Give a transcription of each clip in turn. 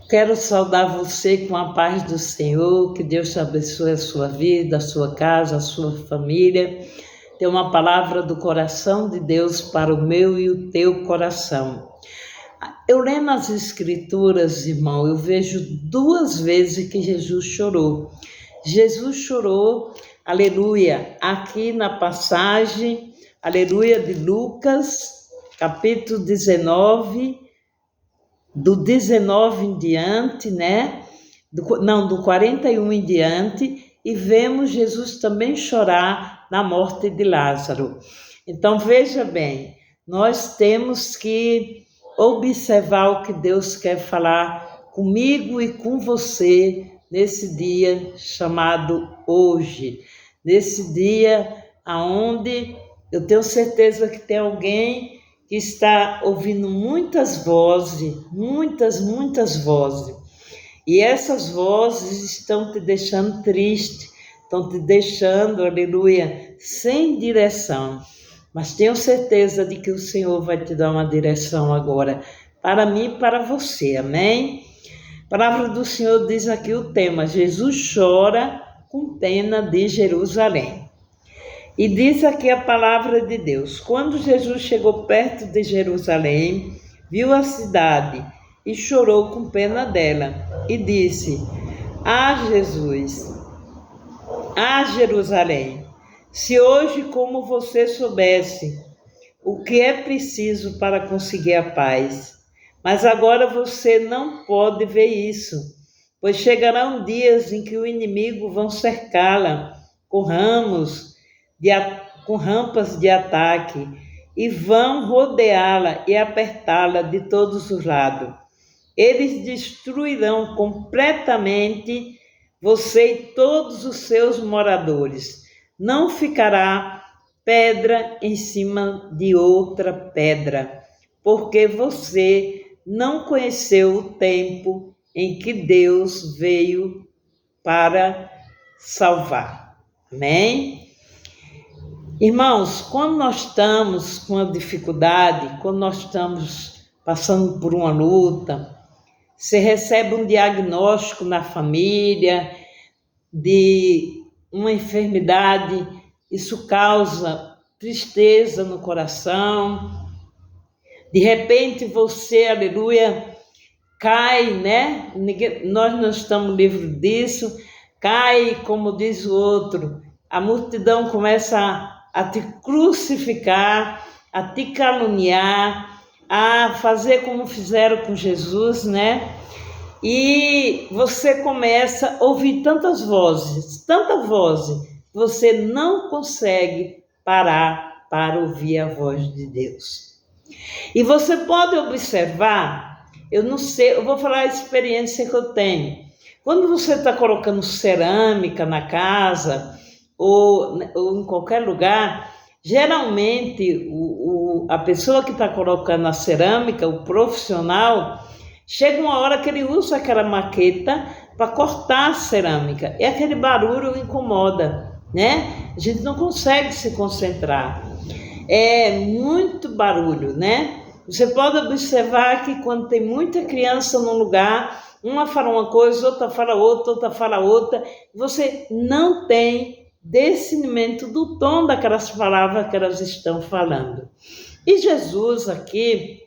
Quero saudar você com a paz do Senhor, que Deus te abençoe a sua vida, a sua casa, a sua família. Tem uma palavra do coração de Deus para o meu e o teu coração. Eu lendo as Escrituras, irmão, eu vejo 2 vezes que Jesus chorou. Jesus chorou, aleluia, aqui na passagem, aleluia, de Lucas, capítulo 19, do 19 em diante, né? Do 41 em diante, e vemos Jesus também chorar na morte de Lázaro. Então, veja bem, nós temos que observar o que Deus quer falar comigo e com você nesse dia chamado hoje, nesse dia aonde eu tenho certeza que tem alguém que está ouvindo muitas vozes, muitas vozes. E essas vozes estão te deixando triste, estão te deixando, aleluia, sem direção. Mas tenho certeza de que o Senhor vai te dar uma direção agora, para mim e para você, amém? A palavra do Senhor diz aqui o tema: Jesus chora com pena de Jerusalém. E diz aqui a palavra de Deus: quando Jesus chegou perto de Jerusalém, viu a cidade e chorou com pena dela, e disse: Ah, Jesus, ah, Jerusalém, se hoje, como você soubesse o que é preciso para conseguir a paz, mas agora você não pode ver isso, pois chegarão dias em que o inimigo vão cercá-la com rampas de ataque, e vão rodeá-la e apertá-la de todos os lados. Eles destruirão completamente você e todos os seus moradores. Não ficará pedra em cima de outra pedra, porque você não conheceu o tempo em que Deus veio para salvar. Amém? Irmãos, quando nós estamos com uma dificuldade, quando nós estamos passando por uma luta, você recebe um diagnóstico na família de uma enfermidade, isso causa tristeza no coração. De repente você, aleluia, cai, né? Nós não estamos livres disso, cai, como diz o outro, a multidão começa a te crucificar, a te caluniar, a fazer como fizeram com Jesus, né? E você começa a ouvir tantas vozes, você não consegue parar para ouvir a voz de Deus. E você pode observar, eu não sei, eu vou falar a experiência que eu tenho. Quando você está colocando cerâmica na casa, ou em qualquer lugar, geralmente a pessoa que está colocando a cerâmica, o profissional, chega uma hora que ele usa aquela maqueta para cortar a cerâmica, e aquele barulho incomoda, né? A gente não consegue se concentrar, é muito barulho, né? Você pode observar que quando tem muita criança num lugar, uma fala uma coisa, outra fala outra, você não tem discernimento do tom daquelas palavras que elas estão falando. E Jesus aqui,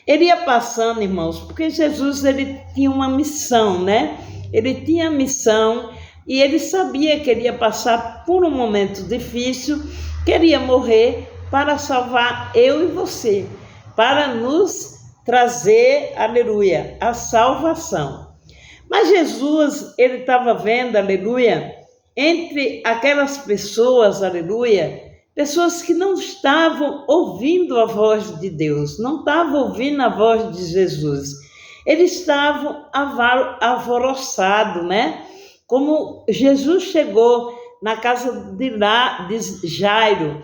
ele ia passando, irmãos, porque Jesus, ele tinha uma missão, né? Ele tinha missão e ele sabia que ele ia passar por um momento difícil, que ele ia morrer para salvar eu e você, para nos trazer, aleluia, a salvação. Mas Jesus, ele estava vendo, aleluia, entre aquelas pessoas, aleluia, pessoas que não estavam ouvindo a voz de Deus, não estavam ouvindo a voz de Jesus. Eles estavam alvoroçados, né? Como Jesus chegou na casa de Jairo,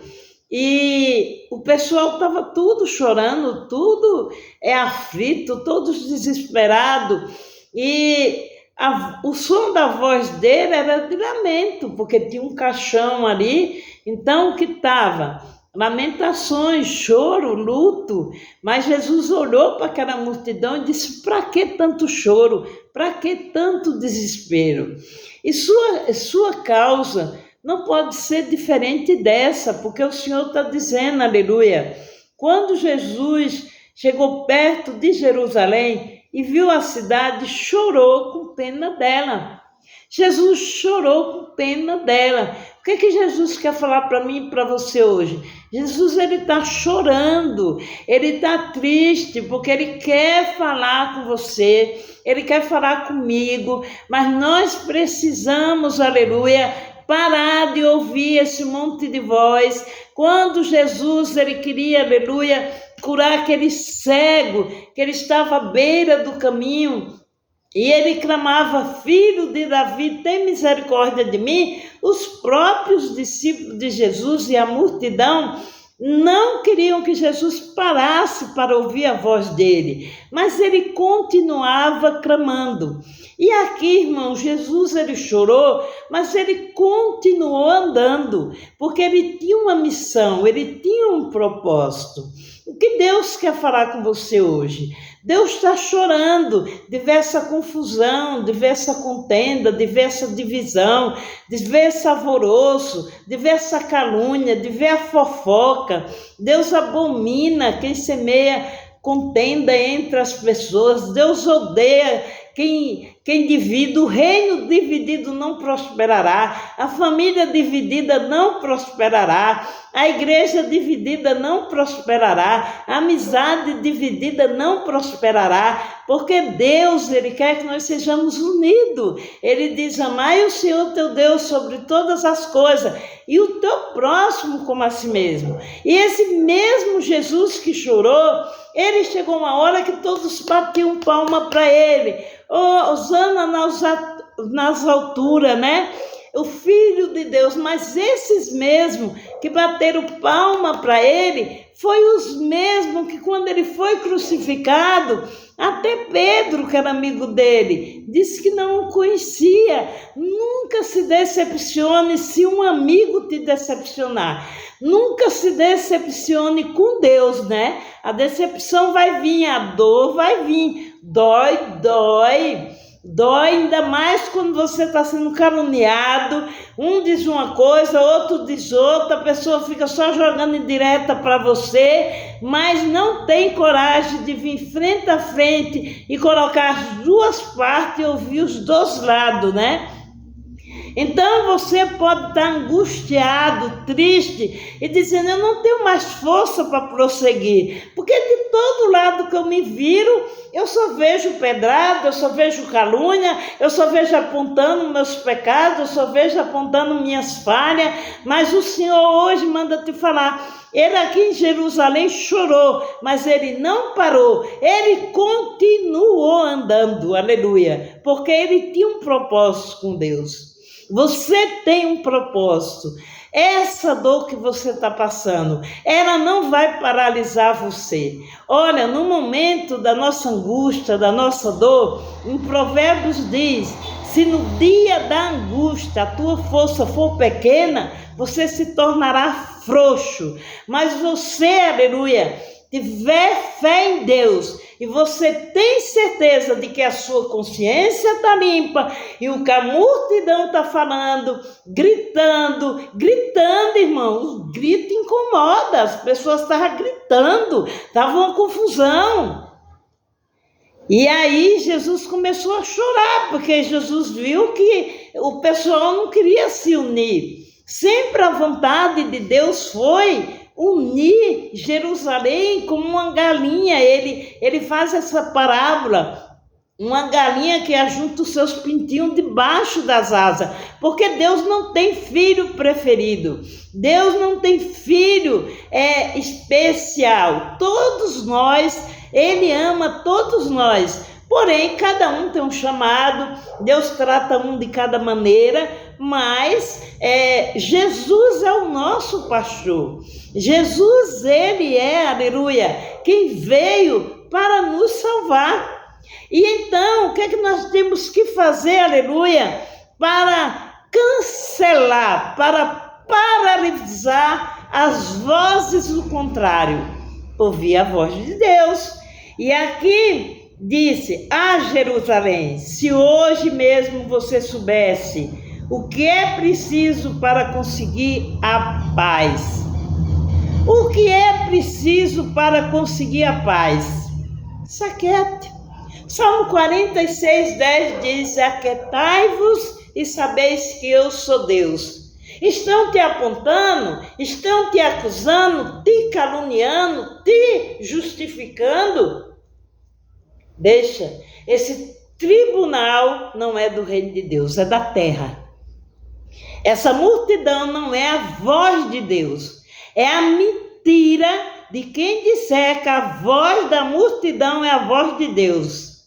e o pessoal estava tudo chorando, tudo aflito, todos desesperados, e o som da voz dele era de lamento, porque tinha um caixão ali, então o que estava? lamentações, choro, luto, mas Jesus olhou para aquela multidão e disse: para que tanto choro? Para que tanto desespero? E sua causa não pode ser diferente dessa, porque o Senhor está dizendo, aleluia, quando Jesus chegou perto de Jerusalém e viu a cidade, chorou com pena dela. Jesus chorou com pena dela. O que Jesus quer falar para mim e para você hoje? Jesus, ele está chorando, ele está triste, porque ele quer falar com você, ele quer falar comigo, mas nós precisamos, aleluia, parar de ouvir esse monte de voz. Quando Jesus, ele queria, aleluia, curar aquele cego, que ele estava à beira do caminho, e ele clamava: filho de Davi, tem misericórdia de mim. Os próprios discípulos de Jesus e a multidão não queriam que Jesus parasse para ouvir a voz dele, mas ele continuava clamando. E aqui, irmão, Jesus, ele chorou, mas ele continuou andando, porque ele tinha uma missão, ele tinha um propósito. O que Deus quer falar com você hoje? Deus está chorando de ver essa confusão, de ver essa contenda, de ver essa divisão, de ver esse alvoroço, de ver essa calúnia, de ver a fofoca. Deus abomina quem semeia contenda entre as pessoas. Deus odeia quem divide. O reino dividido não prosperará, a família dividida não prosperará, a igreja dividida não prosperará, a amizade dividida não prosperará, porque Deus, ele quer que nós sejamos unidos. Ele diz: amai o Senhor teu Deus sobre todas as coisas e o teu próximo como a si mesmo. E esse mesmo Jesus que chorou, ele chegou uma hora que todos batiam palma para ele. Hosana nas alturas, né? O Filho de Deus. Mas esses mesmos que bateram palma para ele, foi os mesmos que quando ele foi crucificado, até Pedro, que era amigo dele, disse que não o conhecia. Nunca se decepcione se um amigo te decepcionar. Nunca se decepcione com Deus, né? A decepção vai vir, a dor vai vir. Dói ainda mais quando você está sendo caluniado. Um diz uma coisa, outro diz outra, a pessoa fica só jogando indireta para você, mas não tem coragem de vir frente a frente e colocar as duas partes e ouvir os dois lados, né? Então você pode estar angustiado, triste e dizendo: eu não tenho mais força para prosseguir, porque de todo lado que eu me viro, eu só vejo pedrada, eu só vejo calúnia, eu só vejo apontando meus pecados, eu só vejo apontando minhas falhas. Mas o Senhor hoje manda te falar: ele aqui em Jerusalém chorou, mas ele não parou, ele continuou andando, aleluia, porque ele tinha um propósito com Deus. Você tem um propósito. Essa dor que você está passando, ela não vai paralisar você. Olha, no momento da nossa angústia, da nossa dor, em Provérbios diz: se no dia da angústia a tua força for pequena, você se tornará frouxo. Mas você, aleluia, tiver fé em Deus e você tem certeza de que a sua consciência está limpa e o que a multidão está falando, gritando, irmão, o grito incomoda, as pessoas estavam gritando, estava uma confusão. E aí Jesus começou a chorar, porque Jesus viu que o pessoal não queria se unir. Sempre a vontade de Deus foi unir Jerusalém como uma galinha. Ele faz essa parábola, uma galinha que ajunta os seus pintinhos debaixo das asas, porque Deus não tem filho preferido, Deus não tem filho especial. Todos nós, ele ama todos nós, porém cada um tem um chamado, Deus trata um de cada maneira, mas Jesus é o nosso pastor. Jesus, ele é, aleluia, quem veio para nos salvar. E então, o que é que nós temos que fazer, aleluia, para cancelar, para paralisar as vozes do contrário, ouvir a voz de Deus. E aqui disse: Jerusalém, se hoje mesmo você soubesse o que é preciso para conseguir a paz. O que é preciso para conseguir a paz? Se aquiete. Salmo 46:10 diz: aquietai-vos e sabeis que eu sou Deus. Estão te apontando, estão te acusando, te caluniando, te justificando? Deixa, esse tribunal não é do reino de Deus, é da terra. Essa multidão não é a voz de Deus, é a mentira de quem disser que a voz da multidão é a voz de Deus.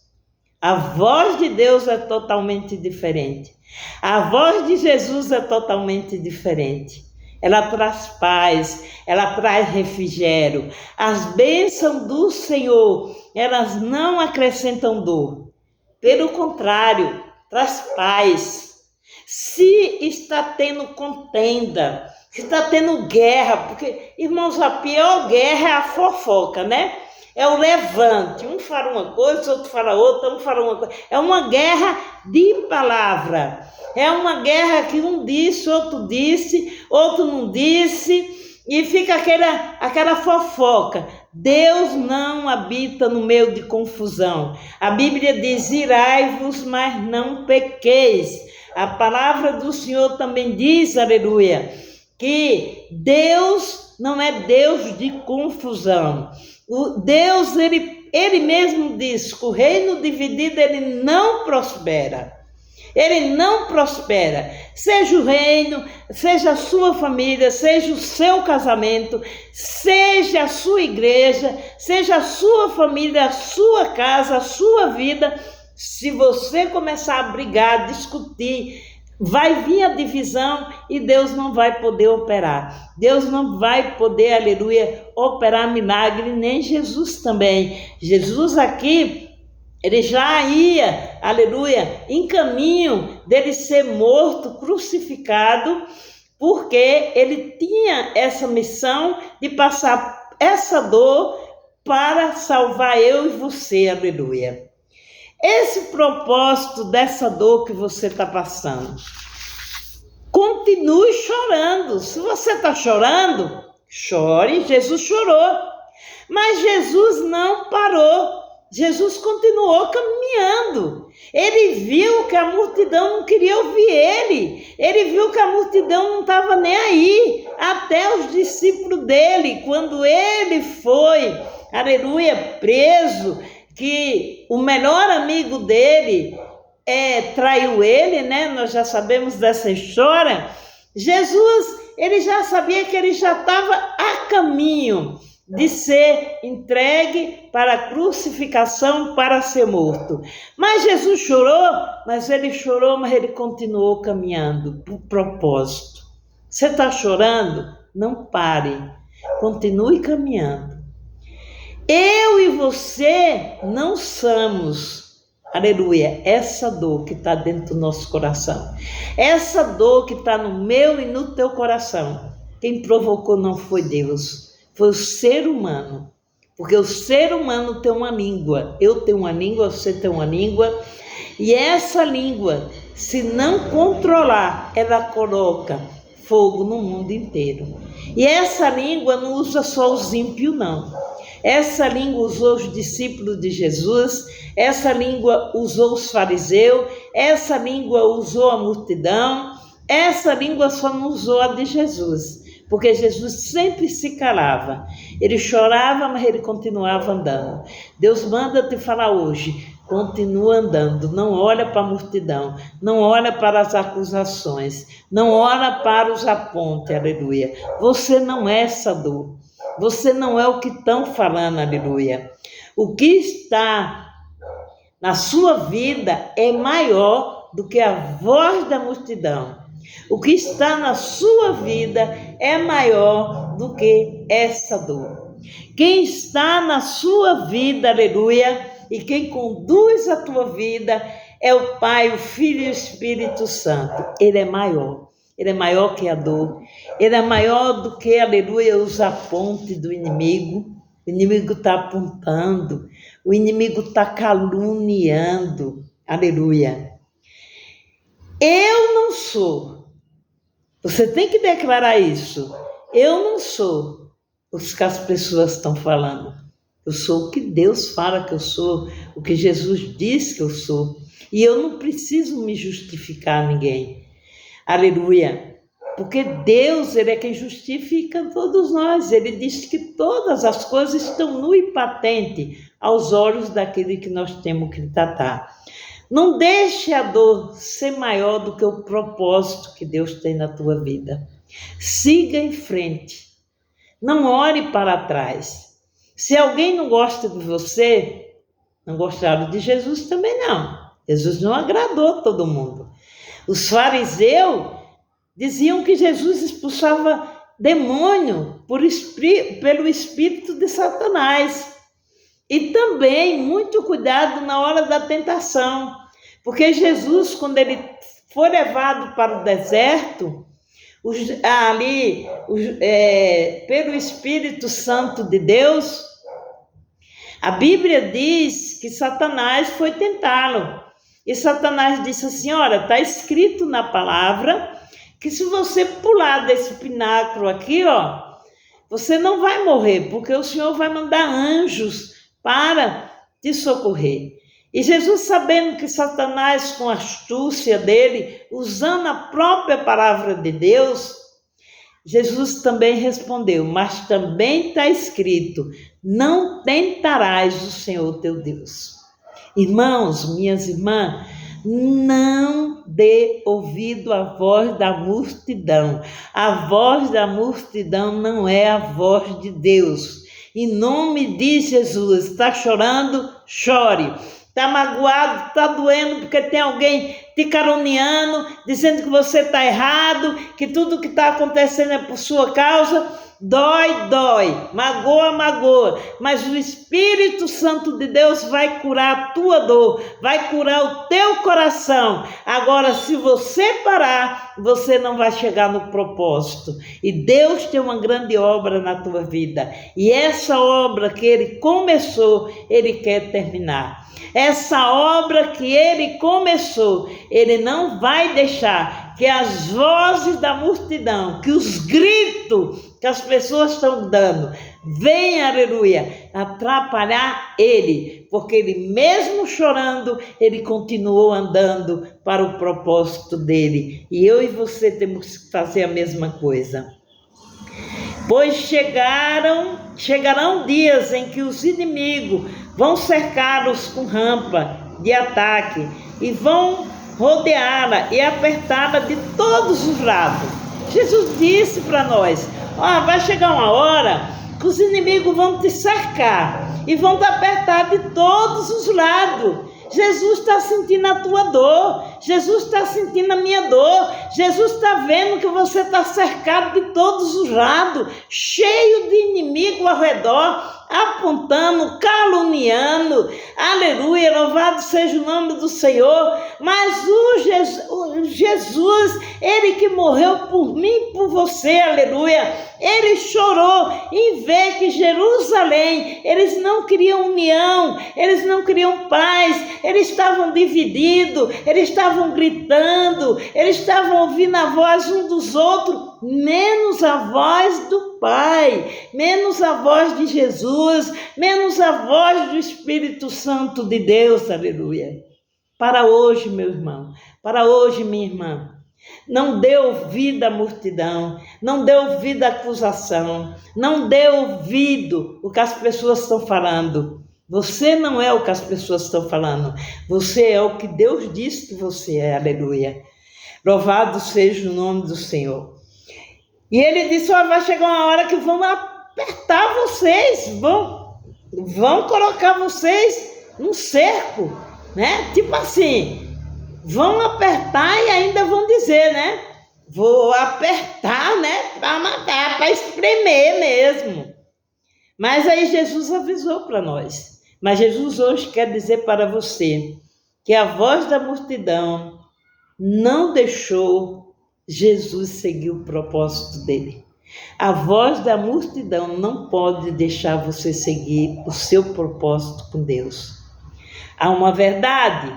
A voz de Deus é totalmente diferente. A voz de Jesus é totalmente diferente. Ela traz paz, ela traz refrigério. As bênçãos do Senhor, elas não acrescentam dor. Pelo contrário, traz paz. Se está tendo contenda, se está tendo guerra, porque, irmãos, a pior guerra é a fofoca, né? É o levante, um fala uma coisa, outro fala outra, um fala uma coisa. É uma guerra de palavra. É uma guerra que um disse, outro não disse, e fica aquela fofoca. Deus não habita no meio de confusão. A Bíblia diz: irai-vos, mas não pequeis. A palavra do Senhor também diz, aleluia, que Deus não é Deus de confusão. O Deus, ele mesmo diz que o reino dividido, ele não prospera. Ele não prospera. Seja o reino, seja a sua família, seja o seu casamento, seja a sua igreja, seja a sua família, a sua casa, a sua vida. Se você começar a brigar, a discutir, vai vir a divisão e Deus não vai poder operar. Deus não vai poder, aleluia, operar milagre, nem Jesus também. Jesus aqui, ele já ia, aleluia, em caminho dele ser morto, crucificado, porque ele tinha essa missão de passar essa dor para salvar eu e você, aleluia. Esse propósito dessa dor que você está passando, continue chorando. Se você está chorando, chore. Jesus chorou, mas Jesus não parou. Jesus continuou caminhando. Ele viu que a multidão não queria ouvir ele. Ele viu que a multidão não estava nem aí. Até os discípulos dele, quando ele foi, aleluia, preso, que o melhor amigo dele traiu ele, né? Nós já sabemos dessa história. Jesus, ele já sabia que ele já estava a caminho de ser entregue para a crucificação, para ser morto. Mas Jesus chorou, mas ele continuou caminhando por propósito. Você está chorando? Não pare, continue caminhando. Eu e você não somos, aleluia, essa dor que está dentro do nosso coração. Essa dor que está no meu e no teu coração. Quem provocou não foi Deus, foi o ser humano. Porque o ser humano tem uma língua. Eu tenho uma língua, você tem uma língua. E essa língua, se não controlar, ela coloca fogo no mundo inteiro. E essa língua não usa só os ímpios, não. Essa língua usou os discípulos de Jesus, essa língua usou os fariseus, essa língua usou a multidão, essa língua só não usou a de Jesus, porque Jesus sempre se calava. Ele chorava, mas ele continuava andando. Deus manda te falar hoje, continua andando, não olha para a multidão, não olha para as acusações, não olha para os apontes, aleluia. Você não é essa dor. Você não é o que estão falando, aleluia. O que está na sua vida é maior do que a voz da multidão. O que está na sua vida é maior do que essa dor. Quem está na sua vida, aleluia, e quem conduz a tua vida é o Pai, o Filho e o Espírito Santo. Ele é maior. Ele é maior que a dor. Ele é maior do que, aleluia, os apontes do inimigo. O inimigo está apontando. O inimigo está caluniando. Aleluia. Eu não sou. Você tem que declarar isso. Eu não sou o que as pessoas estão falando. Eu sou o que Deus fala que eu sou, o que Jesus diz que eu sou. E eu não preciso me justificar a ninguém. Aleluia. Porque Deus, Ele é quem justifica todos nós. Ele diz que todas as coisas estão nu e patente aos olhos daquele que nós temos que tratar. Não deixe a dor ser maior do que o propósito que Deus tem na tua vida. Siga em frente. Não olhe para trás. Se alguém não gosta de você, não gostaram de Jesus também não. Jesus não agradou todo mundo. Os fariseus diziam que Jesus expulsava demônio pelo espírito de Satanás. E também muito cuidado na hora da tentação, porque Jesus, quando ele foi levado para o deserto, pelo Espírito Santo de Deus, a Bíblia diz que Satanás foi tentá-lo. E Satanás disse assim, olha, está escrito na palavra que se você pular desse pináculo aqui, ó, você não vai morrer, porque o Senhor vai mandar anjos para te socorrer. E Jesus, sabendo que Satanás, com a astúcia dele, usando a própria palavra de Deus, Jesus também respondeu, mas também está escrito, não tentarás o Senhor teu Deus. Irmãos, minhas irmãs, não dê ouvido à voz da multidão. A voz da multidão não é a voz de Deus. Em nome de Jesus, está chorando? Chore. Está magoado, está doendo porque tem alguém te caluniando, dizendo que você está errado, que tudo que está acontecendo é por sua causa. Dói, dói, magoa, magoa, mas o Espírito Santo de Deus vai curar a tua dor, vai curar o teu coração. Agora, se você parar, você não vai chegar no propósito. E Deus tem uma grande obra na tua vida. E essa obra que Ele começou, Ele quer terminar. Essa obra que Ele começou, Ele não vai deixar que as vozes da multidão, que os gritos que as pessoas estão dando, venha, aleluia, atrapalhar Ele, porque Ele mesmo chorando, Ele continuou andando para o propósito dEle. E eu e você temos que fazer a mesma coisa. Pois chegarão dias em que os inimigos vão cercá-los com rampa de ataque e vão rodeá-la e apertá-la de todos os lados. Jesus disse para nós, vai chegar uma hora que os inimigos vão te cercar e vão te apertar de todos os lados. Jesus está sentindo a tua dor, Jesus está sentindo a minha dor, Jesus está vendo que você está cercado de todos os lados, cheio de inimigo ao redor, apontando, caluniando, aleluia, louvado seja o nome do Senhor. Mas o Jesus, Ele que morreu por mim e por você, aleluia, Ele chorou em ver que Jerusalém, eles não queriam união, eles não queriam paz, eles estavam divididos, eles estavam gritando, eles estavam ouvindo a voz um dos outros, menos a voz do Pai, menos a voz de Jesus, menos a voz do Espírito Santo de Deus, aleluia. Para hoje, meu irmão, para hoje, minha irmã, não dê ouvido à multidão, não dê ouvido à acusação, não dê ouvido o que as pessoas estão falando. Você não é o que as pessoas estão falando, você é o que Deus diz que você é, aleluia. Louvado seja o nome do Senhor. E Ele disse, vai chegar uma hora que vão apertar vocês, vão colocar vocês num cerco, né? Tipo assim, vão apertar e ainda vão dizer, né? Vou apertar, né? Para matar, para espremer mesmo. Mas aí Jesus avisou para nós. Mas Jesus hoje quer dizer para você que a voz da multidão não deixou Jesus seguiu o propósito dele. A voz da multidão não pode deixar você seguir o seu propósito com Deus. Há uma verdade,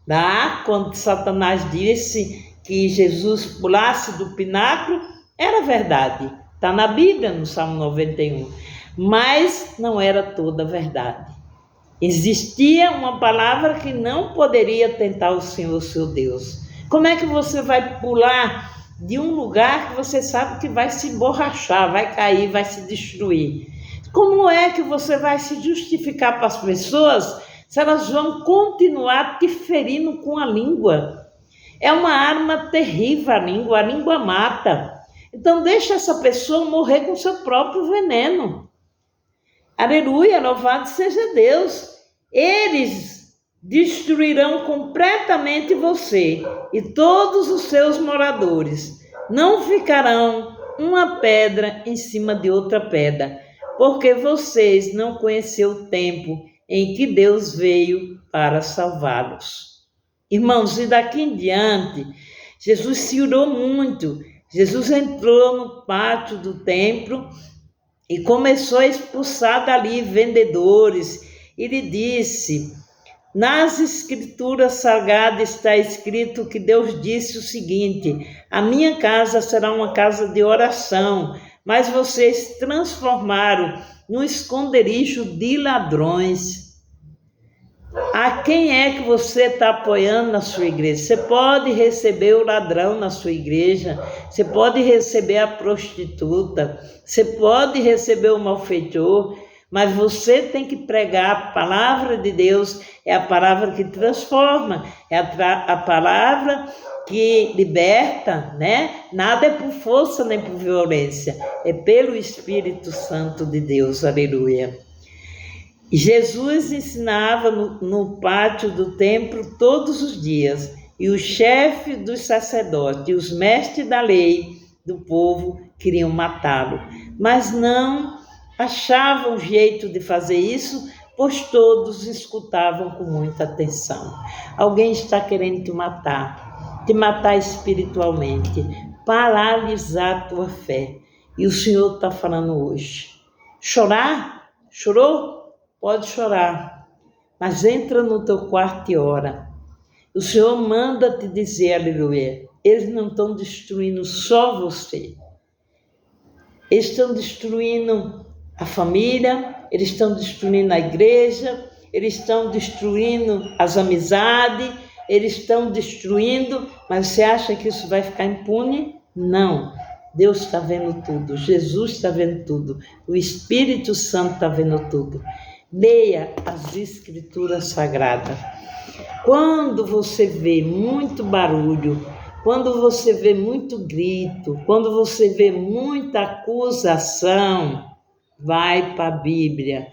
tá? Quando Satanás disse que Jesus pulasse do pináculo, era verdade. Está na Bíblia, no Salmo 91. Mas não era toda a verdade. Existia uma palavra que não poderia tentar o Senhor, seu Deus. Como é que você vai pular de um lugar que você sabe que vai se emborrachar, vai cair, vai se destruir? Como é que você vai se justificar para as pessoas se elas vão continuar te ferindo com a língua? É uma arma terrível a língua mata. Então deixa essa pessoa morrer com seu próprio veneno. Aleluia, louvado seja Deus. Eles destruirão completamente você e todos os seus moradores. Não ficarão uma pedra em cima de outra pedra, porque vocês não conheceram o tempo em que Deus veio para salvá-los. Irmãos, e daqui em diante, Jesus se orou muito. Jesus entrou no pátio do templo e começou a expulsar dali vendedores. Ele disse: nas escrituras sagradas está escrito que Deus disse o seguinte: a minha casa será uma casa de oração, mas vocês transformaram no esconderijo de ladrões. A quem é que você está apoiando na sua igreja? Você pode receber o ladrão na sua igreja, você pode receber a prostituta, você pode receber o malfeitor, mas você tem que pregar a palavra de Deus. É a palavra que transforma, é a palavra que liberta, né? Nada é por força nem por violência, é pelo Espírito Santo de Deus, aleluia. Jesus ensinava no pátio do templo todos os dias, e os chefes dos sacerdotes e os mestres da lei do povo queriam matá-lo, mas não achavam jeito de fazer isso, pois todos escutavam com muita atenção. Alguém está querendo te matar espiritualmente, paralisar a tua fé, e o Senhor está falando hoje. Chorar? Chorou? Pode chorar, mas entra no teu quarto e ora. O Senhor manda te dizer, aleluia, eles não estão destruindo só você. Eles estão destruindo a família, eles estão destruindo a igreja, eles estão destruindo as amizades, eles estão destruindo, mas você acha que isso vai ficar impune? Não. Deus está vendo tudo, Jesus está vendo tudo, o Espírito Santo está vendo tudo. Leia as Escrituras Sagradas. Quando você vê muito barulho, quando você vê muito grito, quando você vê muita acusação, vai para a Bíblia,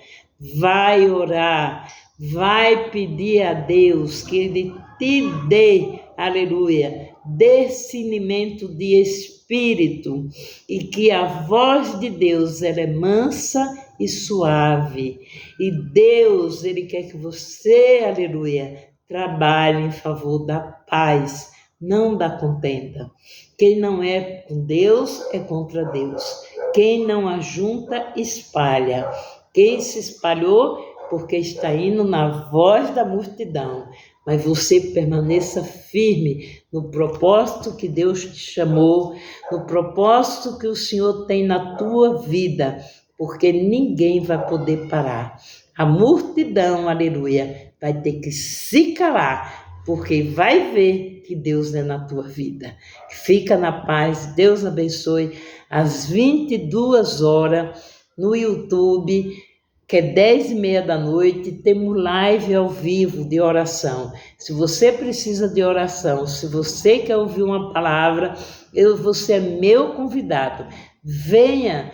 vai orar, vai pedir a Deus que Ele te dê, aleluia, discernimento de espírito, e que a voz de Deus ela é mansa e suave, e Deus, Ele quer que você, aleluia, trabalhe em favor da paz, não da contenda. Quem não é com Deus é contra Deus. Quem não ajunta, espalha. Quem se espalhou, porque está indo na voz da multidão. Mas você permaneça firme no propósito que Deus te chamou, no propósito que o Senhor tem na tua vida, porque ninguém vai poder parar. A multidão, aleluia, vai ter que se calar, porque vai ver que Deus é na tua vida. Fica na paz, Deus abençoe. Às 22 horas no YouTube, que é 10h30 da noite, temos live ao vivo de oração. Se você precisa de oração, se você quer ouvir uma palavra, você é meu convidado. Venha,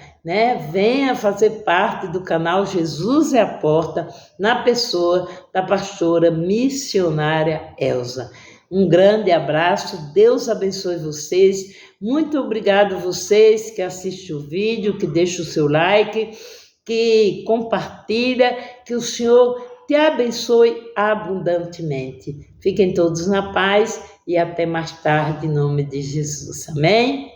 venha fazer parte do canal Jesus é a Porta, na pessoa da pastora missionária Elza. Um grande abraço, Deus abençoe vocês. Muito obrigado a vocês que assistem o vídeo, que deixam o seu like, que compartilha, que o Senhor te abençoe abundantemente. Fiquem todos na paz e até mais tarde, em nome de Jesus. Amém?